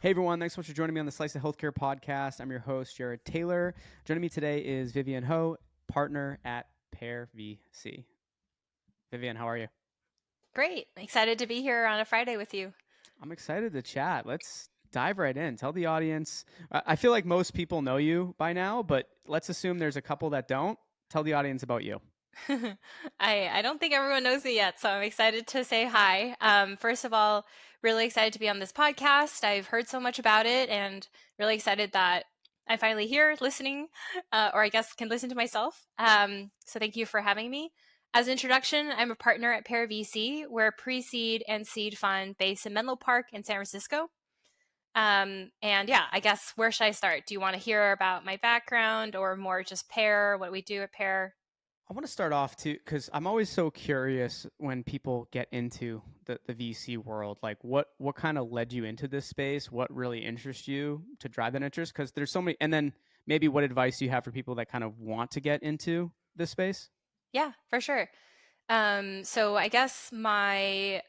Hey everyone, thanks so much for joining me on the Slice of Healthcare podcast. I'm your host, Jared Taylor. Joining me today is Vivien Ho, partner at Pear VC. Vivien, how are you? Great. Excited to be here on a Friday with you. I'm excited to chat. Let's dive right in. Tell the audience. I feel like most people know you by now, but let's assume there's a couple that don't. Tell the audience about you. I don't think everyone knows me yet, so I'm excited to say hi. First of all, really excited to be on this podcast. I've heard so much about it and really excited that I'm finally here listening, or I guess can listen to myself. So thank you for having me. As an introduction, I'm a partner at Pear VC. We're a pre-seed and seed fund based in Menlo Park in San Francisco. And yeah, I guess where should I start? Do you want to hear about my background or more just Pear, what we do at Pear? I want to start off too, because I'm always so curious when people get into the VC world. Like, what kind of led you into this space? What really interests you to drive that interest? Because there's so many, and then maybe what advice do you have for people that kind of want to get into this space? Yeah, for sure. So I guess my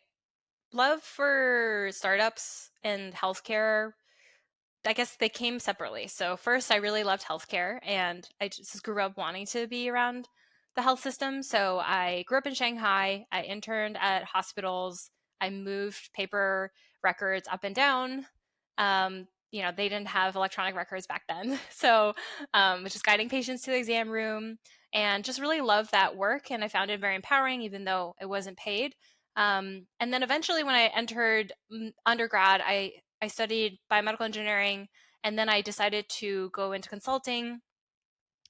love for startups and healthcare, I guess they came separately. So first, I really loved healthcare, and I just grew up wanting to be around the health system. So I grew up in Shanghai. I interned at hospitals. I moved paper records up and down. They didn't have electronic records back then. So, just guiding patients to the exam room and just really loved that work. And I found it very empowering, even though it wasn't paid. And then eventually, when I entered undergrad, I studied biomedical engineering, and then I decided to go into consulting.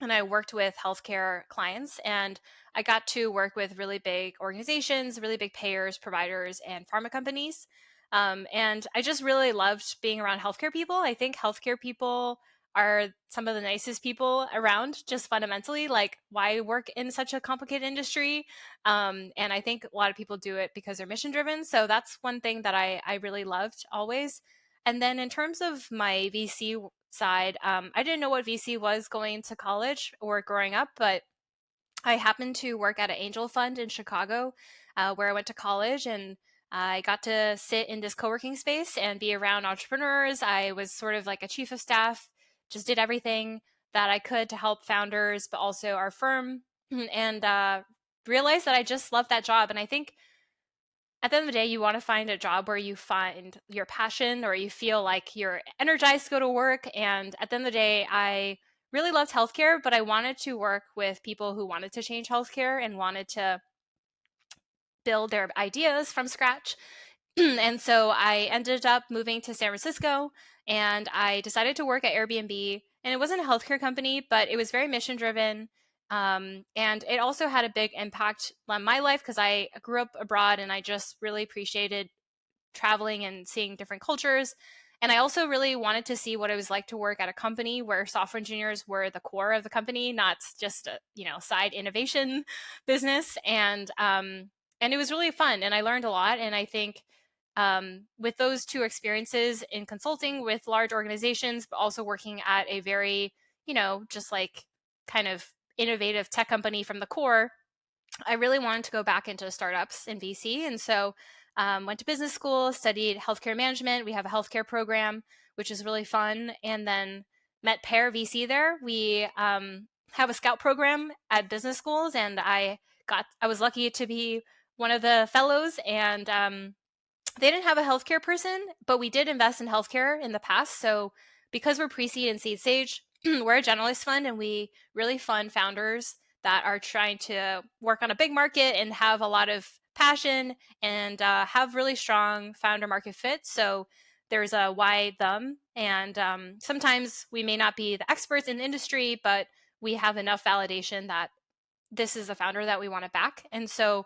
And I worked with healthcare clients, and I got to work with really big organizations, really big payers, providers, and pharma companies. And I just really loved being around healthcare people. I think healthcare people are some of the nicest people around, just fundamentally. Like, why work in such a complicated industry? And I think a lot of people do it because they're mission driven. So that's one thing that I really loved always. And then in terms of my VC side, I didn't know what VC was going to college or growing up, but I happened to work at an angel fund in Chicago, where I went to college, and I got to sit in this co-working space and be around entrepreneurs. I was sort of like a chief of staff, just did everything that I could to help founders, but also our firm, and realized that I just loved that job. And I think at the end of the day, you want to find a job where you find your passion or you feel like you're energized to go to work. And at the end of the day, I really loved healthcare, but I wanted to work with people who wanted to change healthcare and wanted to build their ideas from scratch. And so I ended up moving to San Francisco, and I decided to work at Airbnb. And it wasn't a healthcare company, but it was very mission driven. And it also had a big impact on my life because I grew up abroad and I just really appreciated traveling and seeing different cultures. And I also really wanted to see what it was like to work at a company where software engineers were the core of the company, not just a side innovation business. And it was really fun, and I learned a lot. And I think with those two experiences in consulting with large organizations, but also working at a very just like kind of innovative tech company from the core, I really wanted to go back into startups in VC. And so went to business school, studied healthcare management. We have a healthcare program, which is really fun. And then met Pear VC there. We have a scout program at business schools, and I was lucky to be one of the fellows. And they didn't have a healthcare person, but we did invest in healthcare in the past. So because we're pre-seed and seed stage, we're a generalist fund, and we really fund founders that are trying to work on a big market and have a lot of passion and have really strong founder market fit. So there's a why them. And sometimes we may not be the experts in the industry, but we have enough validation that this is the founder that we want to back. And so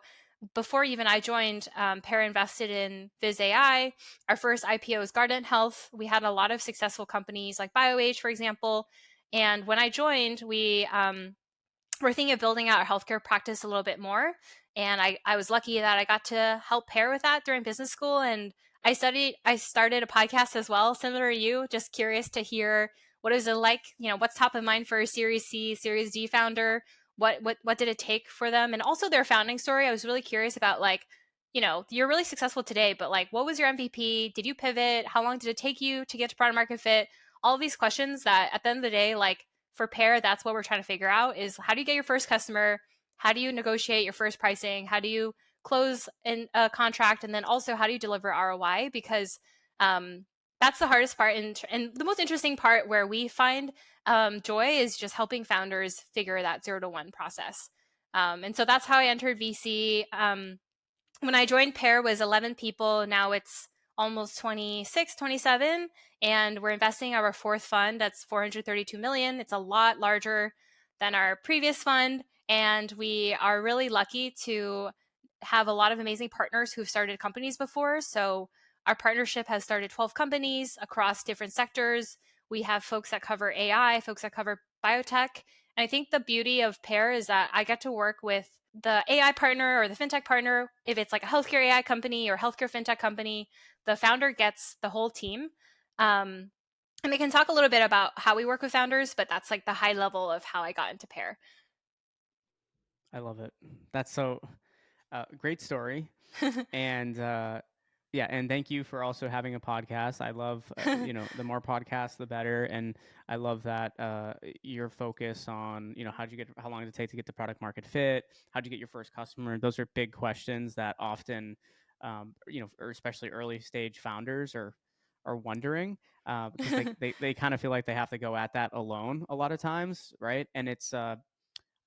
before even I joined, Pear invested in Viz AI. Our first IPO was Guardant Health. We had a lot of successful companies like BioAge, for example. And when I joined, we're thinking of building out our healthcare practice a little bit more. And I was lucky that I got to help Pear with that during business school. And I started a podcast as well, similar to you, just curious to hear what is it like, what's top of mind for a Series C, Series D founder? What did it take for them? And also their founding story. I was really curious about, like, you're really successful today, but like, what was your MVP? Did you pivot? How long did it take you to get to product market fit? All of these questions that at the end of the day, like for Pear, that's what we're trying to figure out is how do you get your first customer? How do you negotiate your first pricing? How do you close in a contract? And then also how do you deliver ROI? Because um, that's the hardest part. And the most interesting part where we find joy is just helping founders figure that 0 to 1 process. And so that's how I entered VC. When I joined Pear was 11 people. Now it's almost 26, 27. And we're investing our fourth fund. That's 432 million. It's a lot larger than our previous fund. And we are really lucky to have a lot of amazing partners who've started companies before. So our partnership has started 12 companies across different sectors. We have folks that cover AI, folks that cover biotech. And I think the beauty of Pear is that I get to work with the AI partner or the fintech partner. If it's like a healthcare AI company or healthcare fintech company, the founder gets the whole team. And we can talk a little bit about how we work with founders, but that's like the high level of how I got into Pear. I love it. That's so great story. And yeah, and thank you for also having a podcast. I love the more podcasts the better, and I love that your focus on how long did it take to get the product market fit, how'd you get your first customer. Those are big questions that often or especially early stage founders are wondering, because they kind of feel like they have to go at that alone a lot of times, right? And it's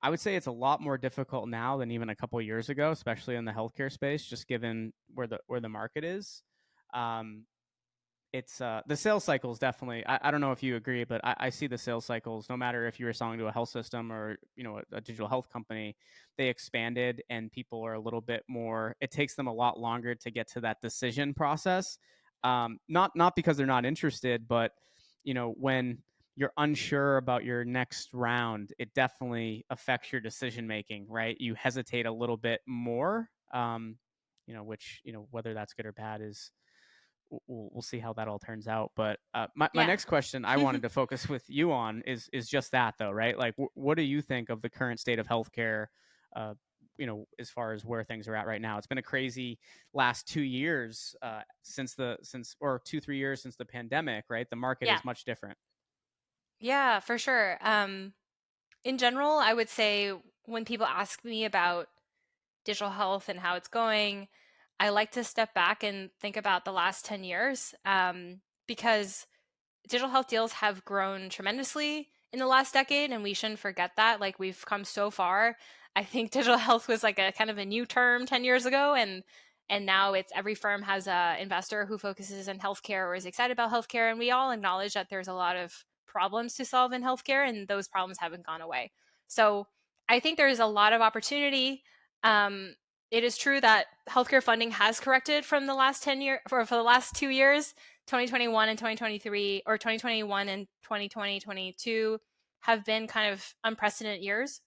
I would say it's a lot more difficult now than even a couple of years ago, especially in the healthcare space, just given where the market is. Um, it's the sales cycles definitely. I don't know if you agree, but I see the sales cycles. No matter if you were selling to a health system or a digital health company, they expanded and people are a little bit more. It takes them a lot longer to get to that decision process. Not because they're not interested, but when you're unsure about your next round, it definitely affects your decision making, right? You hesitate a little bit more, which whether that's good or bad is we'll see how that all turns out. But my Yeah. next question I wanted to focus with you on is just that though, right? Like, what do you think of the current state of healthcare? As far as where things are at right now, it's been a crazy last 2 years since 2-3 years since the pandemic, right? The market Yeah. is much different. Yeah, for sure. In general, I would say when people ask me about digital health and how it's going, I like to step back and think about the last 10 years because digital health deals have grown tremendously in the last decade, and we shouldn't forget that. Like, we've come so far. I think digital health was like a kind of a new term 10 years ago, and now it's every firm has a investor who focuses on healthcare or is excited about healthcare, and we all acknowledge that there's a lot of problems to solve in healthcare, and those problems haven't gone away. So I think there's a lot of opportunity. um, it is true that healthcare funding has corrected from the last 10 years, for the last 2 years. 2021 and 2023, or 2021 and 2022 have been kind of unprecedented years.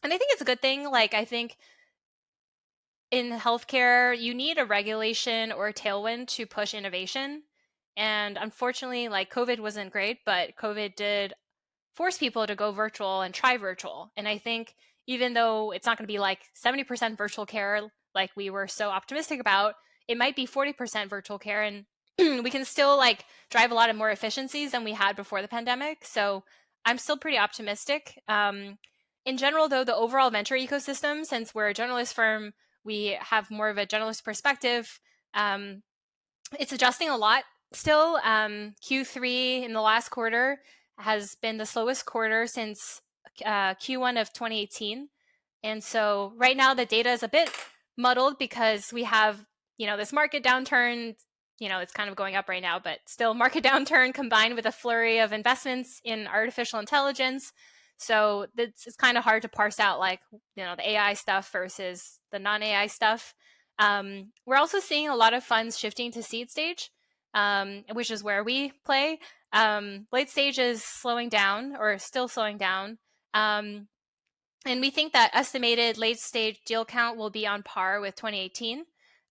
And I think it's a good thing. Like, I think in healthcare, you need a regulation or a tailwind to push innovation. And unfortunately, like, COVID wasn't great, but COVID did force people to go virtual and try virtual. And I think even though it's not going to be like 70% virtual care like we were so optimistic about, it might be 40% virtual care, and we can still like drive a lot of more efficiencies than we had before the pandemic. So I'm still pretty optimistic. In general, though, the overall venture ecosystem, since we're a journalist firm, we have more of a journalist perspective. Um, it's adjusting a lot still. Q3 in the last quarter has been the slowest quarter since Q1 of 2018. And so right now the data is a bit muddled because we have, this market downturn. It's kind of going up right now, but still market downturn combined with a flurry of investments in artificial intelligence. So it's kind of hard to parse out like, the AI stuff versus the non-AI stuff. We're also seeing a lot of funds shifting to seed stage, which is where we play. Late stage is slowing down, or still slowing down. And we think that estimated late stage deal count will be on par with 2018.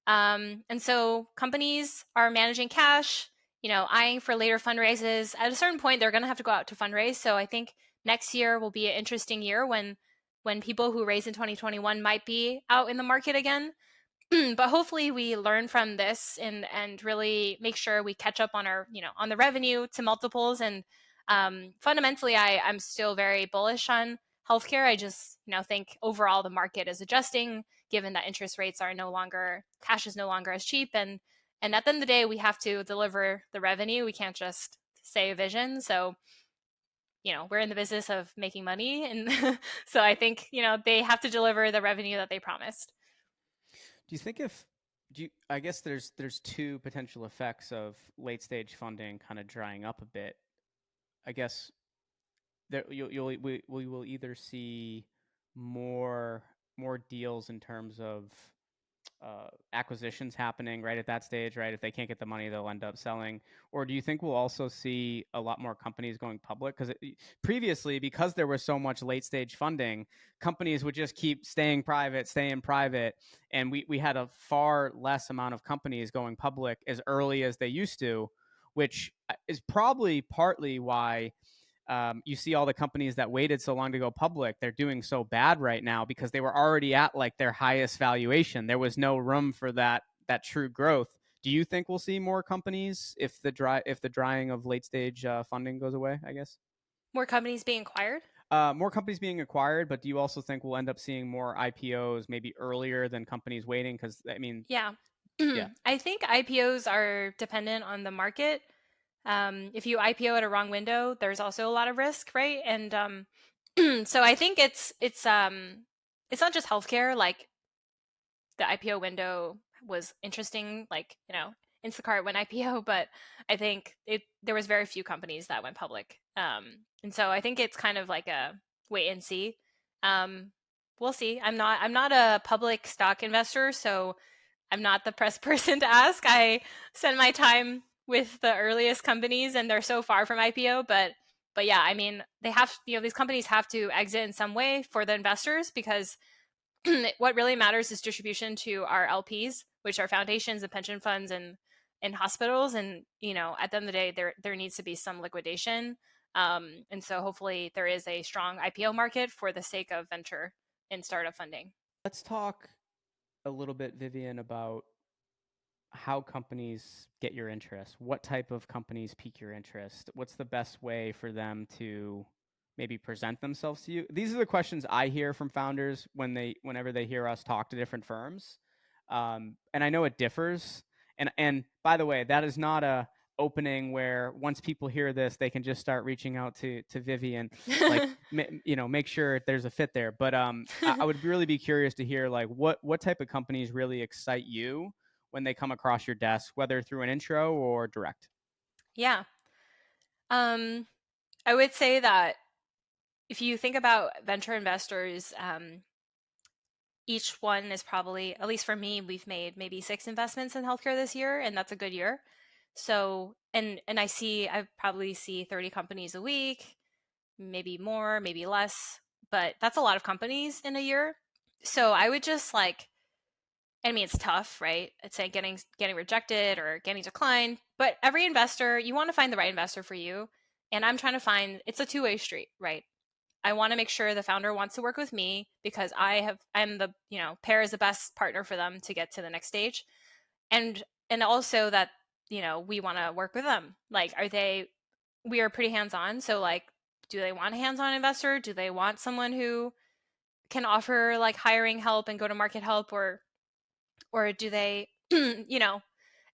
And so companies are managing cash, eyeing for later fundraises. At a certain point, they're going to have to go out to fundraise. So I think next year will be an interesting year when people who raised in 2021 might be out in the market again. but hopefully we learn from this and really make sure we catch up on our, on the revenue to multiples. And fundamentally, I'm still very bullish on healthcare. I just, think overall the market is adjusting given that interest rates are no longer, cash is no longer as cheap. And at the end of the day, we have to deliver the revenue. We can't just say a vision. So, we're in the business of making money. And so I think, they have to deliver the revenue that they promised. Do you think if do you, I guess there's two potential effects of late stage funding kind of drying up a bit. I guess there we will either see more more deals in terms of acquisitions happening right at that stage, right? If they can't get the money, they'll end up selling. Or do you think we'll also see a lot more companies going public? Because previously, because there was so much late stage funding, companies would just keep staying private, and we had a far less amount of companies going public as early as they used to, which is probably partly why you see all the companies that waited so long to go public, they're doing so bad right now because they were already at like their highest valuation. There was no room for that true growth. Do you think we'll see more companies if the drying of late stage funding goes away? I guess More companies being acquired? more companies being acquired, but do you also think we'll end up seeing more IPOs maybe earlier than companies waiting? Because I mean, Yeah. yeah, I think IPOs are dependent on the market. If you IPO at a wrong window, there's also a lot of risk, right? And so I think it's not just healthcare. Like the IPO window was interesting. Like Instacart went IPO, but I think there was very few companies that went public. And so I think it's kind of like a wait and see. Um, we'll see. I'm not a public stock investor, so I'm not the press person to ask. I spend my time with the earliest companies and they're so far from IPO, but yeah, I mean, they have, these companies have to exit in some way for the investors because what really matters is distribution to our LPs, which are foundations and pension funds and hospitals. And, at the end of the day, there needs to be some liquidation. And so hopefully there is a strong IPO market for the sake of venture and startup funding. let's talk a little bit, Vivian, about how companies get your interest. What type of companies pique your interest? What's the best way for them to maybe present themselves to you? These are the questions I hear from founders whenever they hear us talk to different firms. And I know it differs. And by the way, that is not a opening where once people hear this, they can just start reaching out to Vivian, like make sure there's a fit there. But I would really be curious to hear like what type of companies really excite you when they come across your desk, whether through an intro or direct? Yeah. Um, I would say that if you think about venture investors, each one is probably, at least for me, we've made maybe 6 investments in healthcare this year, and that's a good year. So, and I probably see 30 companies a week, maybe more, maybe less, but that's a lot of companies in a year. So I would just like, I mean, it's tough, right? It's like getting rejected or getting declined. But every investor, you want to find the right investor for you. And I'm trying to find, it's a two-way street, right? I want to make sure the founder wants to work with me because I'm the, Pear is the best partner for them to get to the next stage. And also that, we want to work with them. Like, we are pretty hands-on. So like, do they want a hands-on investor? Do they want someone who can offer like hiring help and go to market help, or do they,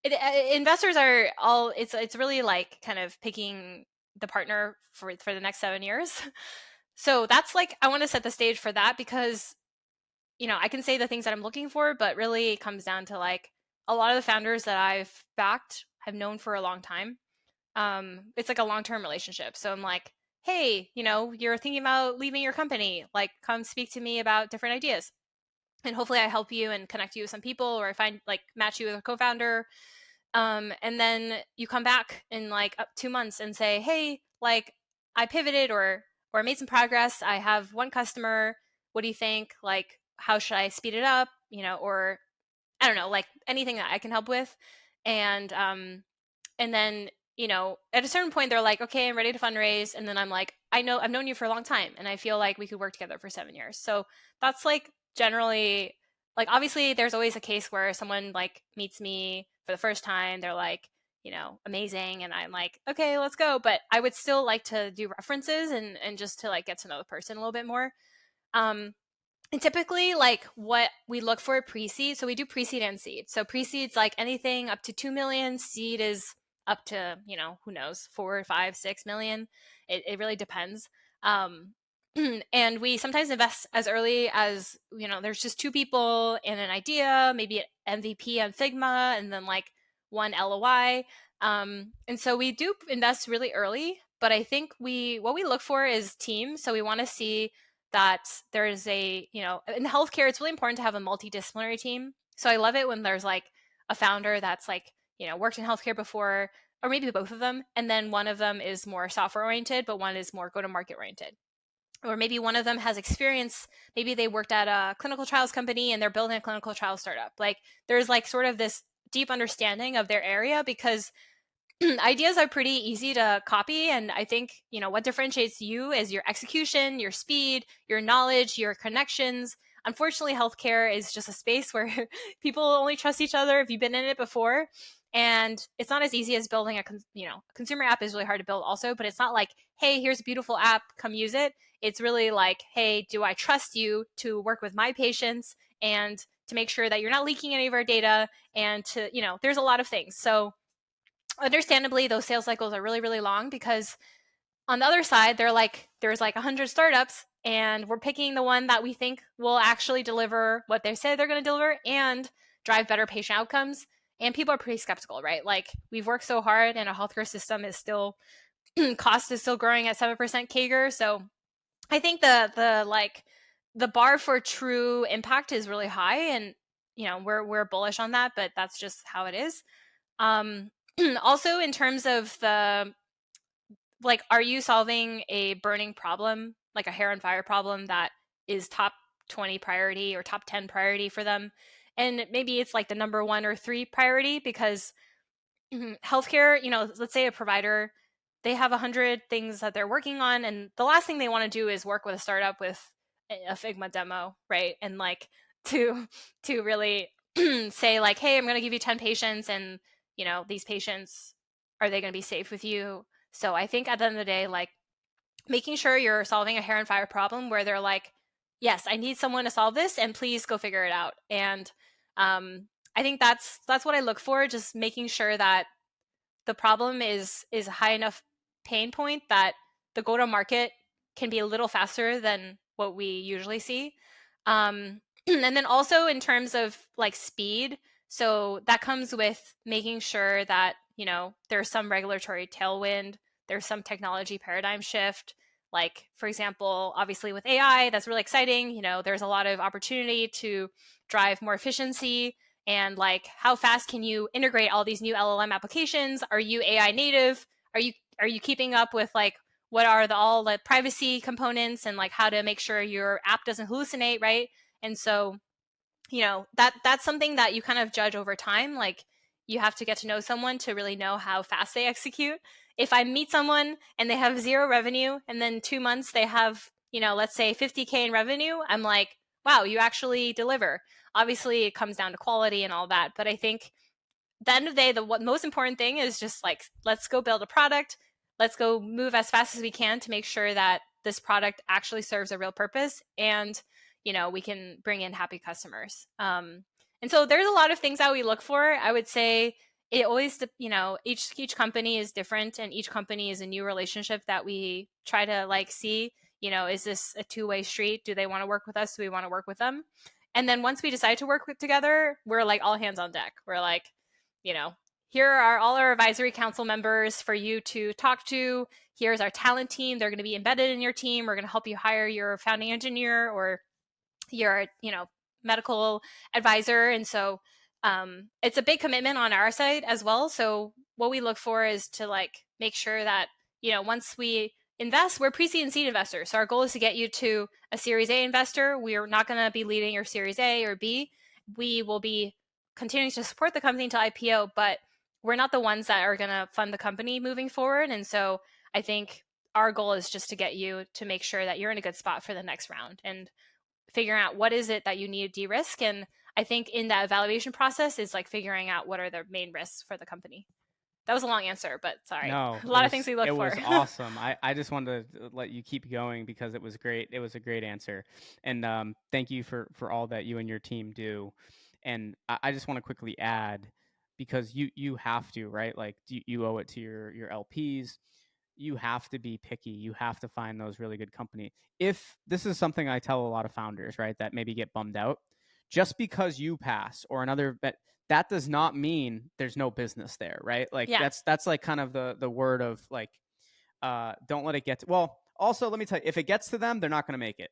investors are all, it's really like kind of picking the partner for the next 7 years. So that's like, I want to set the stage for that because, I can say the things that I'm looking for, but really it comes down to like a lot of the founders that I've backed have known for a long time. It's like a long-term relationship. So I'm like, hey, you're thinking about leaving your company, like come speak to me about different ideas. And hopefully I help you and connect you with some people, or I find like match you with a co-founder. And then you come back in like 2 months and say, hey, like I pivoted or made some progress. I have one customer. What do you think? Like, how should I speed it up? Or I don't know, like anything that I can help with. And then, at a certain point they're like, okay, I'm ready to fundraise. And then I'm like, I've known you for a long time and I feel like we could work together for 7 years. So that's like generally like obviously there's always a case where someone like meets me for the first time, they're like, amazing, and I'm like, okay, let's go. But I would still like to do references and just to like get to know the person a little bit more. um and typically, like what we look for pre-seed, so we do pre-seed and seed. So pre-seed's like anything up to 2 million. Seed is up to, who knows, 4, 5, 6 million. It really depends. Um, and we sometimes invest as early as, there's just two people and an idea, maybe an MVP on Figma, and then like one LOI. And so we do invest really early, but I think what we look for is team. So we want to see that there is in healthcare, it's really important to have a multidisciplinary team. So I love it when there's like a founder that's like, worked in healthcare before, or maybe both of them. And then one of them is more software oriented, but one is more go to market oriented. Or maybe one of them has experience. Maybe they worked at a clinical trials company and they're building a clinical trial startup. Like there's like sort of this deep understanding of their area, because ideas are pretty easy to copy. And I think, what differentiates you is your execution, your speed, your knowledge, your connections. Unfortunately, healthcare is just a space where people only trust each other if you've been in it before. And it's not as easy as building a consumer app is really hard to build also, but it's not like, hey, here's a beautiful app, come use it. It's really like, hey, do I trust you to work with my patients and to make sure that you're not leaking any of our data, and to, there's a lot of things. So understandably, those sales cycles are really, really long, because on the other side, there's like 100 startups, and we're picking the one that we think will actually deliver what they say they're going to deliver and drive better patient outcomes. And people are pretty skeptical, right? Like we've worked so hard, and our healthcare system is still cost is still growing at 7% CAGR. So I think the bar for true impact is really high, and we're bullish on that, but that's just how it is. Um, Also, in terms of like, are you solving a burning problem, like a hair on fire problem that is top 20 priority or top 10 priority for them? And maybe it's like the number 1 or 3 priority, because healthcare, let's say a provider, they have 100 things that they're working on, and the last thing they want to do is work with a startup with a Figma demo, right? And like to really say like, hey, I'm going to give you 10 patients, and these patients, are they going to be safe with you? So I think at the end of the day, like making sure you're solving a hair and fire problem where they're like, yes, I need someone to solve this, and please go figure it out. And I think that's what I look for, just making sure that the problem is a high enough pain point that the go to market can be a little faster than what we usually see. And then also in terms of like speed, so that comes with making sure that there's some regulatory tailwind, there's some technology paradigm shift. Like for example, obviously with AI, that's really exciting. There's a lot of opportunity to drive more efficiency, and like how fast can you integrate all these new LLM applications? Are you AI native? Are you keeping up with like what are all the privacy components, and like how to make sure your app doesn't hallucinate, right? And so that's something that you kind of judge over time. Like you have to get to know someone to really know how fast they execute. If I meet someone and they have zero revenue, and then 2 months they have let's say 50K in revenue, I'm like, wow, you actually deliver. Obviously it comes down to quality and all that, but I think at the end of the day, the most important thing is just like, let's go build a product. Let's go move as fast as we can to make sure that this product actually serves a real purpose, and we can bring in happy customers. And so there's a lot of things that we look for. I would say it always, each company is different, and each company is a new relationship that we try to like see. Is this a two-way street? Do they want to work with us? Do we want to work with them? And then once we decide to work together, we're like all hands on deck. We're like, here are all our advisory council members for you to talk to. Here's our talent team. They're going to be embedded in your team. We're going to help you hire your founding engineer or your, medical advisor. And so it's a big commitment on our side as well. So what we look for is to like make sure that, once we invest, we're pre-seed and seed investors. So our goal is to get you to a Series A investor. We are not going to be leading your Series A or B. We will be continuing to support the company until IPO, but we're not the ones that are going to fund the company moving forward. And so I think our goal is just to get you to make sure that you're in a good spot for the next round, and figuring out what is it that you need to de-risk. And I think in that evaluation process is like figuring out what are the main risks for the company. That was a long answer, but sorry. No, A lot of things we it look for. was awesome. I just wanted to let you keep going because it was great. It was a great answer, and thank you for all that you and your team do. And I just want to quickly add, because you have to, right? Like you owe it to your LPs. You have to be picky. You have to find those really good company. If this is something I tell a lot of founders, right, that maybe get bummed out, just because you pass or another bet, that does not mean there's no business there, right? Like Yeah. that's like kind of the word of like, don't let it get to, well, also let me tell you, if it gets to them, they're not going to make it.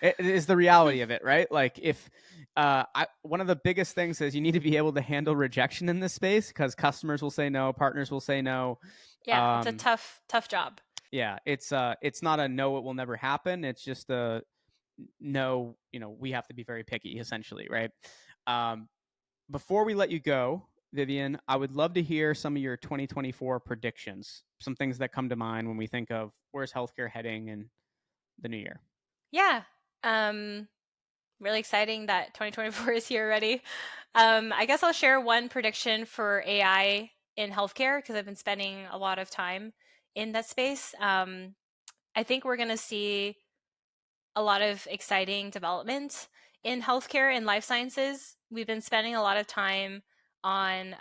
It is the reality of it, right? Like if one of the biggest things is you need to be able to handle rejection in this space because customers will say no, partners will say no. Yeah, it's a Um, tough job. yeah, it's not a no, it will never happen. It's just a no. We have to be very picky, essentially, right? Um, Before we let you go, Vivien, I would love to hear some of your 2024 predictions, some things that come to mind when we think of where's healthcare heading in the new year. Yeah. Um, Really exciting that 2024 is here already. I guess I'll share one prediction for AI in healthcare because I've been spending a lot of time in that space. I think we're going to see a lot of exciting development in healthcare and life sciences. We've been spending a lot of time on,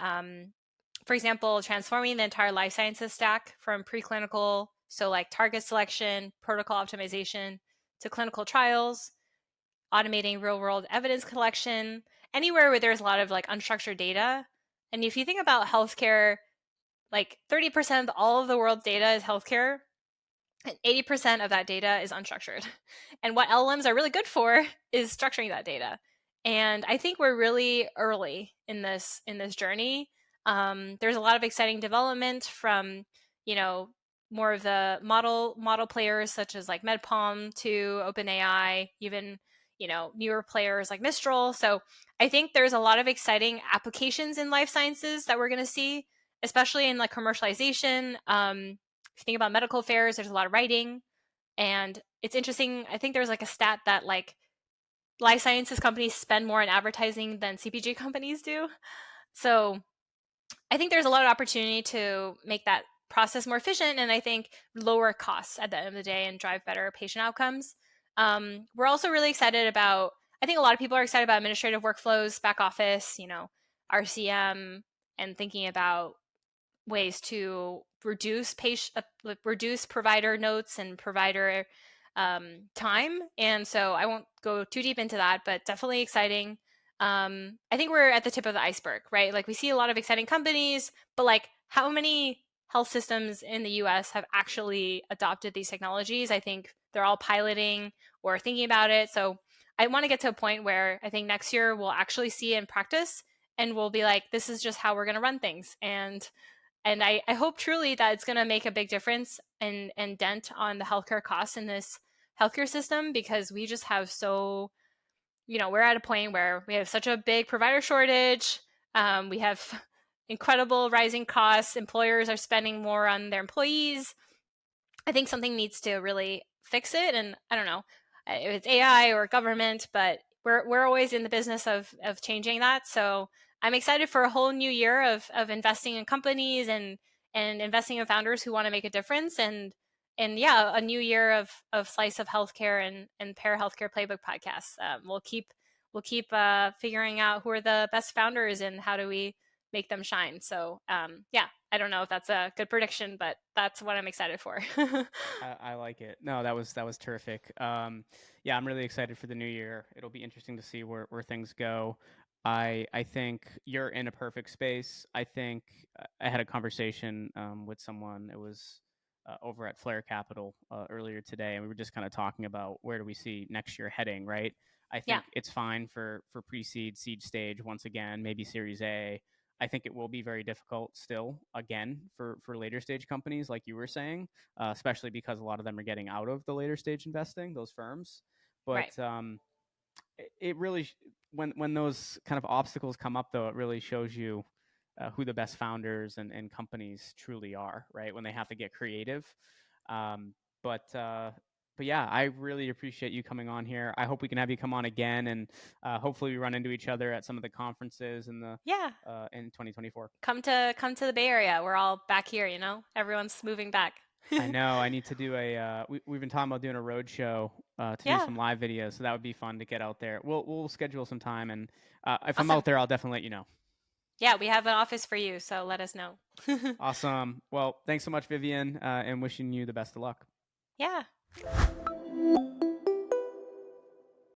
for example, transforming the entire life sciences stack from preclinical, so like target selection, protocol optimization, to clinical trials, automating real world evidence collection, anywhere where there's a lot of like unstructured data. And if you think about healthcare, like 30% of all of the world's data is healthcare, and 80% of that data is unstructured. And what LLMs are really good for is structuring that data. And I think we're really early in this journey. There's a lot of exciting development from, you know, more of the model players such as like MedPalm to OpenAI, even, you know, newer players like Mistral. So I think there's a lot of exciting applications in life sciences that we're going to see, especially in like commercialization. If you think about medical affairs, there's a lot of writing. And it's interesting. I think there's like a stat that like life sciences companies spend more on advertising than CPG companies do. So I think there's a lot of opportunity to make that process more efficient and I think lower costs at the end of the day and drive better patient outcomes. We're also really excited about, I think a lot of people are excited about administrative workflows, back office, you know, RCM, and thinking about ways to reduce provider notes and provider time. And so I won't go too deep into that, but definitely exciting. I think we're at the tip of the iceberg, right? Like we see a lot of exciting companies, but like how many health systems in the US have actually adopted these technologies? I think they're all piloting or thinking about it. So I want to get to a point where I think next year we'll actually see it in practice and we'll be like, this is just how we're going to run things. And I hope truly that it's going to make a big difference and dent on the healthcare costs in this healthcare system because we just have so, you know, we're at a point where we have such a big provider shortage. We have incredible rising costs. Employers are spending more on their employees. I think something needs to really fix it. And I don't know if it's AI or government, but we're always in the business of changing that. So I'm excited for a whole new year of investing in companies and investing in founders who want to make a difference. And yeah, a new year of Slice of Healthcare and Pear Healthcare Playbook podcast. We'll keep figuring out who are the best founders and how do we make them shine. So yeah, I don't know if that's a good prediction, but that's what I'm excited for. I like it. No, that was terrific. Yeah, I'm really excited for the new year. It'll be interesting to see where things go. I think you're in a perfect space. I think I had a conversation with someone. It was over at Flare Capital earlier today, and we were just kind of talking about where do we see next year heading. Right. I Yeah, think it's fine for pre-seed, seed stage once again, maybe Series A. I think it will be very difficult still again for later stage companies, like you were saying, especially because a lot of them are getting out of the later stage investing, those firms. right. But it really, when those kind of obstacles come up, though, it really shows you who the best founders and companies truly are, right? When they have to get creative. But but yeah, I really appreciate you coming on here. I hope we can have you come on again, and hopefully we run into each other at some of the conferences Yeah. in 2024. Come to the Bay Area. We're all back here, you know? Everyone's moving back. I know I need to do a. We've been talking about doing a road show to do Yeah. some live videos, so that would be fun to get out there. We'll schedule some time, and if I'm Awesome. out there, I'll definitely let you know. Yeah, we have an office for you, so let us know. Awesome. Well, thanks so much, Vivien, and wishing you the best of luck. Yeah.